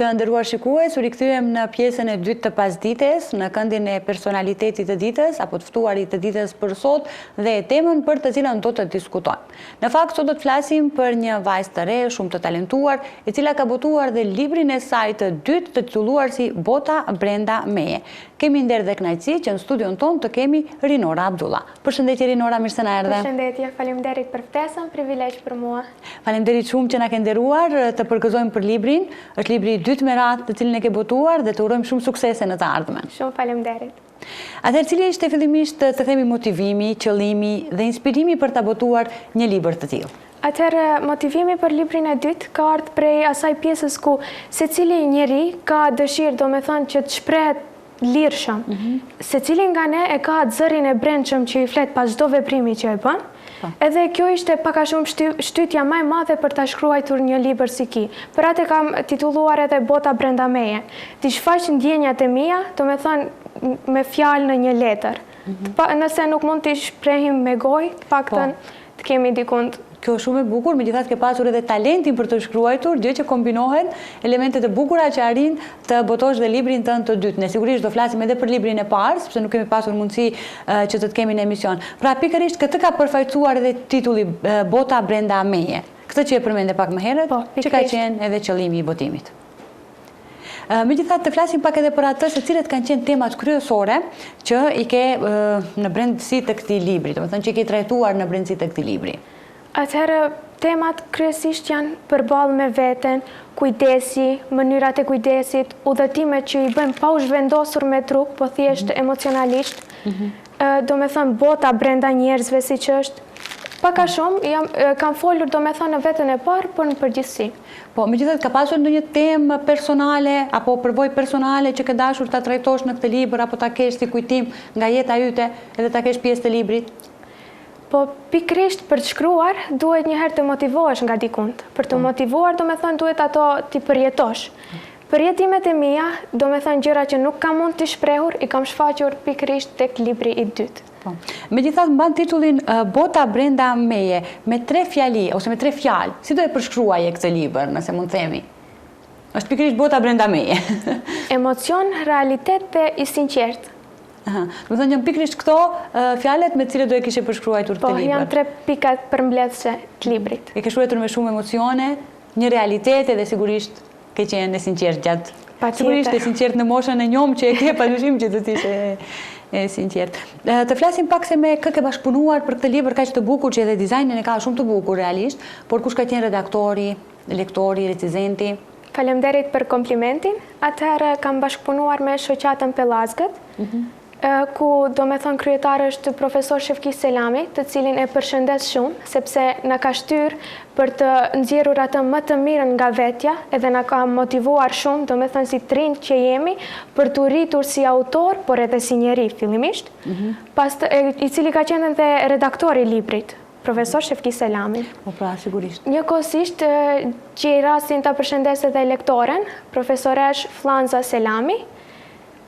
Të nderuar shikues, u rikthyem në pjesën e dytë të pasdites, në këndin e personalitetit të ditës, apo të ftuarit të ditës për sot dhe temën për të cilën do të diskutojmë. Në fakt, sot do të flasim për një vajzë të re, shumë të talentuar, e cila ka botuar dhe librin e saj të dytë të titulluar si Bota brenda meje. Kemi nder dhe kënaqësi që në studion tonë të kemi Rinora Abdullah. Përshëndetje Rinora, mirë se na erdhe. Përshëndetje, faleminderit për ftesën, privilegj për mua. Faleminderit shumë që na ke nderuar të përgëzojmë për librin. Është libri i dytë me radhë të cilin e ke botuar dhe të urojmë shumë suksese në të ardhmen. Shumë faleminderit. Atëherë, cili ishte fillimisht të themi motivimi, qëllimi dhe inspirimi për ta botuar një libër të tillë? Atëherë, motivimi për librin e dytë ka ardhur prej asaj pjesës ku secili njeri ka dëshirë, domethënë, që të shprehet lirshëm. Secili nga ne e ka zërin e brendshëm që i flet pas çdo veprimi që e bën. Edhe kjo ishte pak a shumë shtytja më e madhe për ta shkruar një libër si ky. Për atë kam titulluar edhe Bota brenda meje. Ti shfaq ndjenjat e mia, domethënë me fjalë në një letër. Nëse nuk mund t'i shprehim me gojë, paktën të kemi dikund. Kjo është shumë e bukur, megjithatë ke pasur edhe talentin për të shkruar, gjë që kombinohen elementet e bukura që arrin të botosh dhe librin tënd të dytë. Ne sigurisht do flasim edhe për librin e parë, sepse nuk kemi pasur mundësi që të kemi në emision. Pra pikërisht këtë ka përfaqësuar edhe titulli Bota brenda meje. Këtë që e përmende pak më herët, që ka qenë edhe qëllimi i botimit. Megjithatë të flasim pak edhe për atë se cilat kanë qenë temat kryesore që i ke në brendësi të këtij libri, domethënë që i ke trajtuar në brendësi të këtij libri. Atëherë, temat kryesisht janë përballë me veten, kujdesi, mënyrat e kujdesit, udhëtimet që i bëjmë pa u zhvendosur me trup, po thjesht emocionalisht. Domethënë bota brenda njerëzve siç është. Pak a shumë kam folur domethënë në veten e parë, por në përgjithësi. Po, megjithatë ka pasur ndonjë temë personale apo përvojë personale që ke dashur ta trajtosh në këtë libër apo ta kesh si kujtim nga jeta yte edhe ta kesh pjesë të librit? Po, pikrisht për të shkruar, duhet njëherë të motivohesh nga dikund. Për të motivuar, domethënë duhet ato t'i përjetosh. Përjetimet e mia, domethënë gjëra që nuk kam mund t'i shprehur, i kam shfaqur pikrisht tek libri i dytë. Megjithatë mban titullin Bota brenda meje, me 3 fjali ose me 3 fjalë. Si do e përshkruaje këtë libër, nëse mund të themi? Është pikrisht Bota brenda meje. Emocion, realitet dhe i sinqertë. Do të thënë janë pikërisht këto fjalët me të cilat do e kishe përshkruar këtë libër. Po, janë 3 pikat përmbledhëse të librit. E ke shkruar me shumë emocione, një realitet edhe sigurisht ke qenë e sinqert gjatë. Sigurisht e sinqert në moshën e njom që e ke, padyshim që do të ishe e sinqert. Të flasim pak se me kë ke bashkëpunuar për këtë libër kaq të bukur që edhe dizajnin e ka shumë të bukur realisht, por kush ka qenë redaktori, lektori, recenzenti? Faleminderit për komplimentin. Atëherë kam bashkëpunuar me shoqatën Pellazgët, ku domethënë kryetari është profesor Shefki Selami, të cilin e përshëndes shumë, sepse na ka shtyr për të nxjerrur atë më të mirën nga vetja, edhe na ka motivuar shumë, domethënë si trinj që jemi, për të rritur si autor, por edhe si njeri fillimisht, i cili ka qenë edhe redaktori i librit, profesor Shefki Selami. Po pra, sigurisht. Njëkohësisht gjej rastin ta përshëndes edhe lektoren, profesoresh Flanza Selami.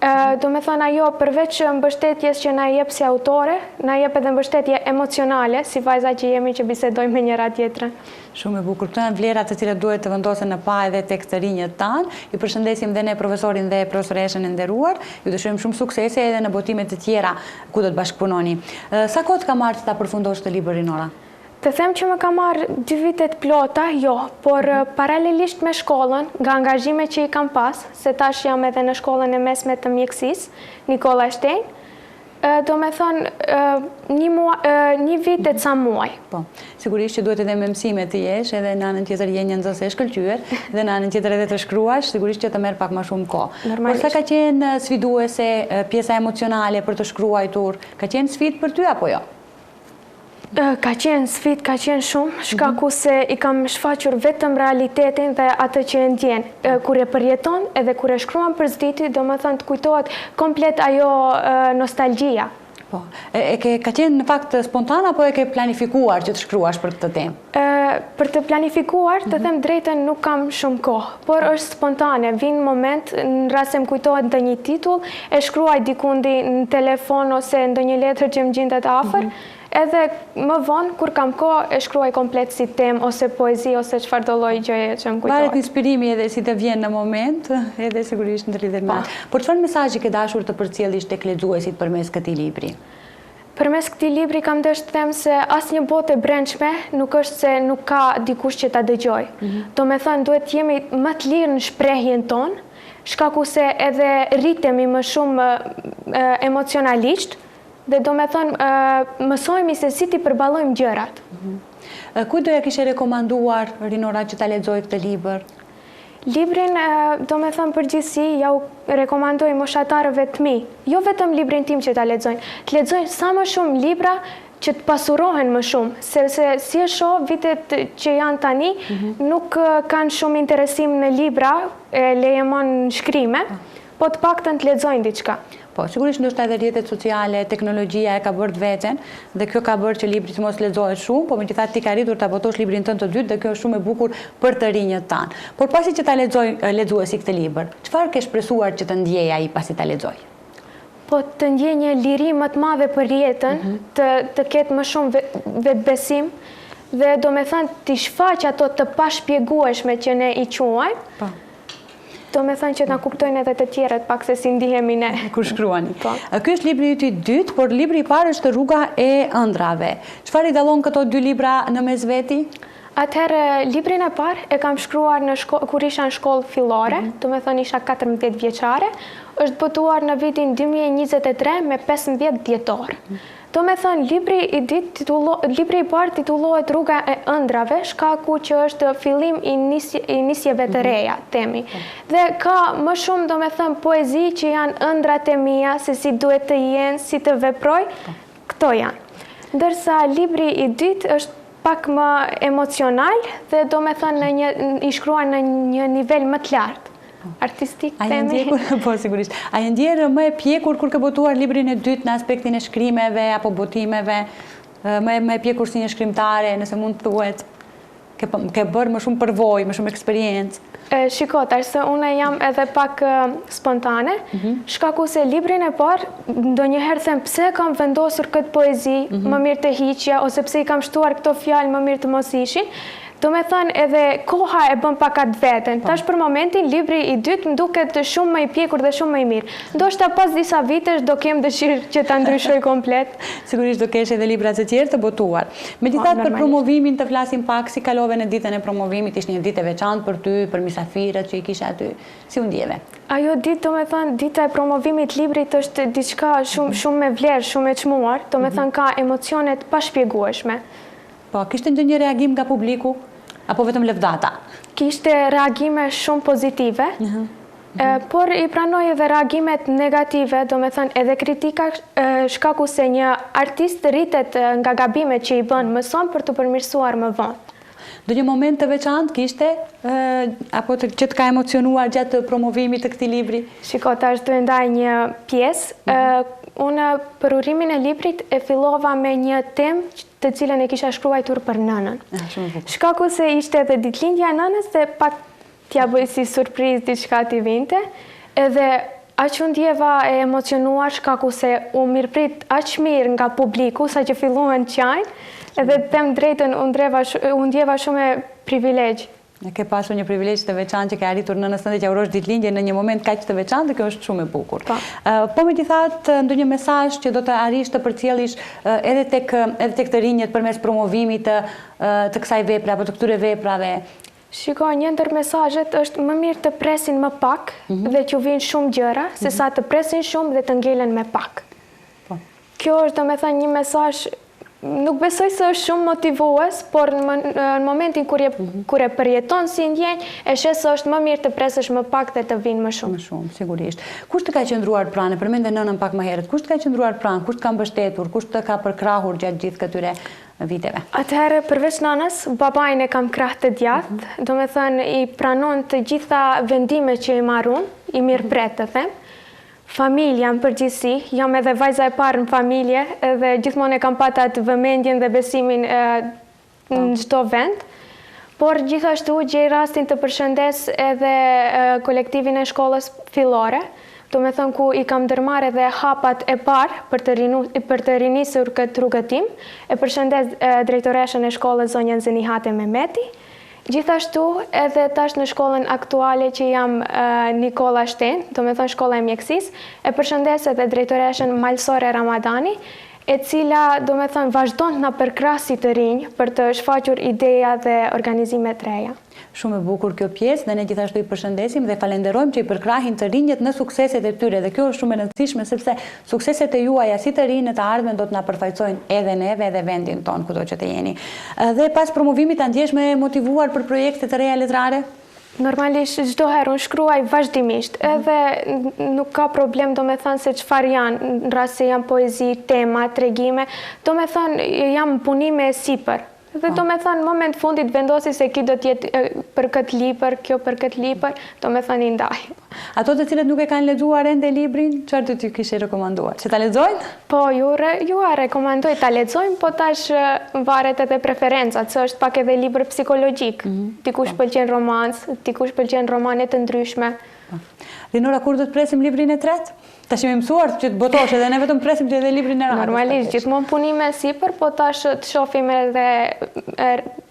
Do me thënë ajo përveç mbështetjes që na jep si autore, na jep edhe mbështetje emocionale, si vajza që jemi që bisedojmë me njëra tjetrën. Shumë e bukur. Këto janë vlerat të cilat duhet të vendosen në pa edhe tek të rinjët tanë. Ju përshëndesim dhe ne profesorin dhe profesoreshën e nderuar. Ju dëshirojmë shumë suksese edhe në botimet të tjera ku do të bashkëpunoni. Sa kohë ka marrë ta përfundosh të librin, Rinora? Të them që më ka marrë 2 vitet plota, jo, por paralelisht me shkollën, nga angazhime që i kam pas, se tash jam edhe në shkollën e mesme të mjekësisë, Nikola Shtejn, do me thonë një vit e ca muaj. Po, sigurisht që duhet edhe me mësime të jesh, edhe në anën tjetër je një nxënës e shkëlqyer, dhe në anën tjetër edhe të shkruash, sigurisht që të merr pak më shumë kohë. Por sa ka qenë sfiduese pjesa emocionale për të shkruar, ka qenë sfidë për ty apo jo? Ka qenë sfidë, ka qenë shumë, shkaku se i kam shfaqur vetëm realitetin dhe atë që e ndjen. Kur e përjeton edhe kur e shkruan për zditi, do më thënë të kujtohet komplet ajo nostalgjia. Po, ka qenë në fakt spontan apo e ke planifikuar që të shkruash për këtë temë? Për të planifikuar, të them drejtën nuk kam shumë kohë, por është spontane, vinë moment, në rast se më kujtohet ndë një titull, e shkruaj dikundi në telefon ose ndë një letër që më gjindet afër, edhe më vonë, kur kam kohë, e shkruaj komplet si temë, ose poezi, ose çfarë do lloj gjëje që më kujtohet. Varet inspirimi edhe si të vjen në moment, edhe sigurisht në lidhje me atë. Por çfarë mesazhi ke dashur të përcjellësh tek lexuesit përmes këtij libri? Përmes këtij libri kam dëshë të them se asnjë botë e brendshme nuk është se nuk ka dikush që ta dëgjoj. Do me thënë, duhet jemi më të lirë në shprehjen tonë, shkaku se edhe rritemi më shumë emocionalisht, dhe do me thënë, mësojmë se si ti përballojmë gjërat. Kujt do ja kishe rekomanduar Rinora që ta lexojë këtë libër? Librin, do me thëmë përgjithësi, ja u rekomandoj moshatarëve të mi, jo vetëm librin tim që ta lexojnë, të lexojnë sa më shumë libra që të pasurohen më shumë, sepse si e shoh vitet që janë tani, nuk kanë shumë interesim në libra, lejemon në shkrime, po të paktën të lexojnë diçka. Po, sigurisht ndoshta edhe rrjetet sociale, teknologjia e ka bërë të veten dhe kjo ka bërë që libri të mos lexohet shumë, po megjithatë ti ke arritur ta botosh librin tënd të dytë dhe kjo është shumë e bukur për të rinjët tan. Por pasi që ta lexojë lexuesi këtë libër, çfarë ke shpresuar që të ndjejë ai pasi ta lexojë? Po të ndjej një liri më të madhe për jetën, të ketë më shumë vetbesim dhe do me thënë të shfaq ato të pashpjegueshme që ne i quajmë. Do me thënë që na kuptojnë edhe të tjerët pak se si ndihemi ne. Kur shkruani. Ky është libri yt i dytë, por libri i parë është Rruga e ëndrave. Çfarë i dallon këto dy libra në mes veti? Atëherë, librin e parë e kam shkruar kur isha në shkollë fillore, do me thënë isha 14 vjeçare, është botuar në vitin 2023 me 15 dhjetor. Do me thënë, libri i parë titullohet Rruga e ëndrave, shkaku që është fillim i nisjeve të reja, temi. Dhe ka më shumë, do me thënë, poezi që janë ëndrat e mia, se si duhet të jenë, si të veproj, këto janë. Ndërsa libri i dytë është pak më emocional dhe do me thënë i shkruar në një nivel më të lartë. Artistik temi. Po, sigurisht. A e ndjerë më e pjekur kur ke botuar librin e dytë në aspektin e shkrimeve apo botimeve, më e pjekur si një shkrimtare, nëse mund të thuhet, ke bërë më shumë përvojë, më shumë eksperiencë? Shiko, se unë jam edhe pak spontane, shkaku se librin e parë, ndonjëherë them pse kam vendosur këtë poezi, më mirë të hiqja, ose pse i kam shtuar këto fjalë, më mirë të mos ishin. Do me thënë edhe koha e bën pak atë veten. Tash për momentin, libri i dytë më duket shumë më i pjekur dhe shumë më i mirë. Ndoshta pas disa vitesh do kem dëshirë që ta ndryshoj komplet. Sigurisht do kesh edhe libra të tjerë të botuar. Megjithatë për promovimin të flasim pak, si kalove në ditën e promovimit, ishte një ditë e veçantë për ty, për mysafirët që i kishe aty. Si u ndjeve? Ajo ditë, do me thënë, dita e promovimit librit është diçka shumë me vlerë, shumë e çmuar, do me thënë ka emocionet pashpjegueshme. Po, kishte ndonjë reagim nga publiku? Apo vetëm lëvdata? Kishte reagime shumë pozitive, por i pranoj edhe reagimet negative, do me thënë edhe kritika, shkaku se një artist rritet nga gabimet që i bën mëson për të përmirësuar më vonë. Do një moment të veçantë kishte, apo që të ka emocionuar gjatë promovimit të këtij libri? Shiko, tash do ndaj një pjesë. Unë për urimin e librit e fillova me një temë të cilën e kisha shkruar për nënën. Shkaku se ishte edhe ditëlindja e nënës dhe pak t'ja bëj si surprizë diçka t'i vinte, edhe aq u ndjeva e emocionuar shkaku se u mirëprit aq mirë nga publiku sa që filluan qajnë, edhe të them drejtën u ndjeva shumë e privilegj. Ke pasur një privilegj të veçantë që ke arritur nënës tënde që urosh ditëlindje në një moment kaq të veçantë dhe kjo është shumë e bukur. Po megjithatë ndonjë mesazh që do të arrish të përcjellish edhe tek të rinjët përmes promovimit të kësaj vepre apo të këtyre veprave? Shiko, një ndër mesazhet është më mirë të presin më pak dhe që vinë shumë gjëra, se sa të presin shumë dhe të ngelen me pak. Kjo është, do me thënë, një mesazh. Nuk besoj se është shumë motivues, por në momentin kur e përjeton si ndjenjë, e shes se është më mirë të presësh më pak dhe të vinë më shumë. Më shumë, sigurisht. Kush të ka qëndruar pranë? Përmende nënën pak më herët. Kush të ka qëndruar pranë? Kush të ka mbështetur? Kush të ka përkrahur gjatë gjithë këtyre viteve? Atëherë, përveç nënës, babajin e kam krah të djathtë, do me thënë i pranon të gjitha vendime që i marrun, i mirëpret të them. Familja në përgjithësi, jam edhe vajza e parë në familje, edhe gjithmonë e kam patur atë vëmendjen dhe besimin në çdo vend. Por gjithashtu gjej rastin të përshëndes edhe kolektivin e shkollës fillore, do me thënë ku i kam dërmarrë edhe hapat e parë për të rinisur këtë rrugëtim. E përshëndes drejtoreshën e shkollës zonjën Zenihate Mehmeti. Gjithashtu edhe tash në shkollën aktuale që jam Nikola Shten, do me thënë shkolla e mjekësisë, e përshëndes edhe drejtoreshën Malsore Ramadani, e cila do me thënë vazhdon të na përkrasi të rinj për të shfaqur ideja dhe organizime të reja. Shumë e bukur kjo pjesë dhe ne gjithashtu i përshëndesim dhe falenderojmë që i përkrahin të rinjët në sukseset e tyre dhe kjo është shumë e rëndësishme sepse sukseset e juaja si të rinj në të ardhmen do të na përfaqësojnë edhe neve edhe vendin ton kudo që të jeni. Dhe pas promovimit ta ndjesh me motivuar për projekte të reja letrare? Normalisht çdo herë unë shkruaj vazhdimisht, edhe nuk ka problem do me thënë se çfarë janë, në rast se janë poezi, tema, tregime, do me thënë jam punime e sipër. Dhe do me thënë, në moment fundit vendosi se ki do t'jetë për këtë libër, kjo për këtë libër, do me thënë i ndaj. Ato të cilët nuk e kanë lexuar ende librin, çfarë do t'ju kishe rekomanduar? Që ta lexojnë? Po, ju rekomandoj ta lexojnë, po tash varet edhe preferencat, se është pak edhe libër psikologjik. Dikush pëlqen romans, dikush pëlqen romane të ndryshme. Linora, kur do të presim librin e tretë? Tash jemi mësuar që të botosh edhe ne vetëm presim që edhe librin e radhës. Normalisht, gjithmonë punime sipër, po tash të shohim edhe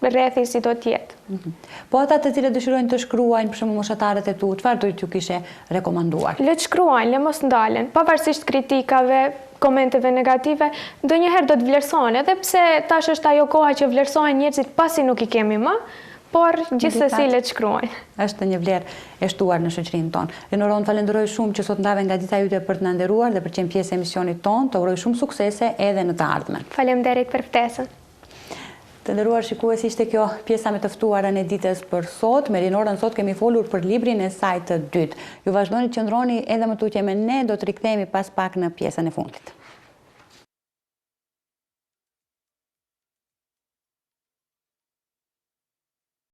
rrethi si do të jetë. Po ata të cilët dëshirojnë të shkruajnë, për shembull moshatarët e tu, çfarë do t'ju kishe rekomanduar? Le të shkruajnë, le mos ndalen, pavarësisht kritikave, komenteve negative, ndonjëherë do të vlerësohen, edhe pse tash është ajo koha që vlerësohen njerëzit pasi nuk i kemi më, por gjithsesi le të shkruajnë. Është një vlerë e shtuar në shoqërinë tonë. Linora, unë falenderoj shumë që sot ndave nga dita jote për të na nderuar dhe për të qenë pjesë e emisionit tonë. Të uroj shumë suksese edhe në të ardhmen. Faleminderit për ftesën. Të nderuar shikues, ishte kjo pjesa me të ftuarën e ditës për sot. Me Linorën sot kemi folur për librin e saj të dytë. Ju vazhdoni të qëndroni edhe më tutje me ne, do të rikthehemi pas pak në pjesën e fundit.